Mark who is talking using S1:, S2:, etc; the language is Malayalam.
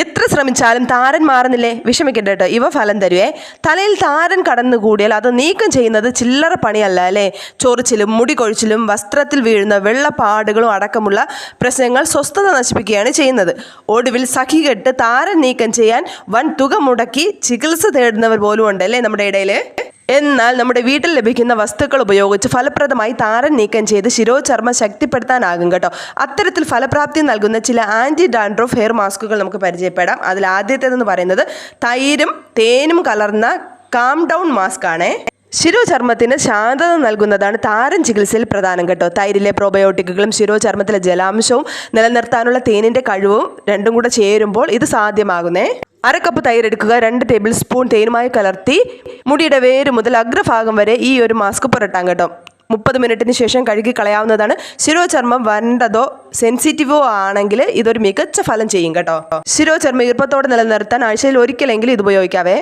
S1: എത്ര ശ്രമിച്ചാലും താരൻ മാറുന്നില്ലേ? വിഷമിക്കണ്ട കേട്ടോ, ഇവ ഫലം തരുവേ. തലയിൽ താരൻ കടന്നുകൂടിയാൽ അത് നീക്കം ചെയ്യുന്നത് ചില്ലറ പണിയല്ല അല്ലേ. ചൊറിച്ചിലും മുടി കൊഴിച്ചിലും വസ്ത്രത്തിൽ വീഴുന്ന വെള്ളപ്പാടുകളും അടക്കമുള്ള പ്രശ്നങ്ങൾ സ്വസ്ഥത നശിപ്പിക്കുകയാണ് ചെയ്യുന്നത്. ഒടുവിൽ സഖികെട്ട് താരൻ നീക്കം ചെയ്യാൻ വൻ തുക മുടക്കി ചികിത്സ തേടുന്നവർ പോലും ഉണ്ടല്ലേ നമ്മുടെ ഇടയിൽ. എന്നാൽ നമ്മുടെ വീട്ടിൽ ലഭിക്കുന്ന വസ്തുക്കൾ ഉപയോഗിച്ച് ഫലപ്രദമായി താരൻ നീക്കം ചെയ്ത് ശിരോചർമ്മം ശക്തിപ്പെടുത്താനാകും കേട്ടോ. അത്തരത്തിൽ ഫലപ്രാപ്തി നൽകുന്ന ചില ആൻറ്റി ഡാൻഡ്രഫ് ഹെയർ മാസ്കുകൾ നമുക്ക് പരിചയപ്പെടാം. അതിൽ ആദ്യത്തേതെന്ന് പറയുന്നത് തൈരും തേനും കലർന്ന കാം ഡൗൺ മാസ്ക് ആണേ. ശിരോചർമ്മത്തിന് ശാന്തത നൽകുന്നതാണ് താരൻ ചികിത്സയിൽ പ്രധാനം കേട്ടോ. തൈരിലെ പ്രോബയോട്ടിക്കുകളും ശിരോചർമ്മത്തിലെ ജലാംശവും നിലനിർത്താനുള്ള തേനിൻ്റെ കഴിവും രണ്ടും കൂടെ ചേരുമ്പോൾ ഇത് സാധ്യമാകുന്നേ. 1/2 കപ്പ് തൈര് എടുക്കുക. 2 ടേബിൾ സ്പൂൺ തേനുമായി കലർത്തി മുടിയുടെ വേര് മുതൽ അഗ്രഭാഗം വരെ ഈ ഒരു മാസ്ക് പുരട്ടാം കേട്ടോ. 30 മിനിറ്റിന് ശേഷം കഴുകി കളയാവുന്നതാണ്. ശിരോചർമ്മം വരണ്ടതോ സെൻസിറ്റീവോ ആണെങ്കിൽ ഇതൊരു മികച്ച ഫലം ചെയ്യും കേട്ടോ. ശിരോചർമ്മം ഈർപ്പത്തോടെ നിലനിർത്താൻ ആഴ്ചയിൽ ഒരിക്കലെങ്കിലും ഇത് ഉപയോഗിക്കാവേ.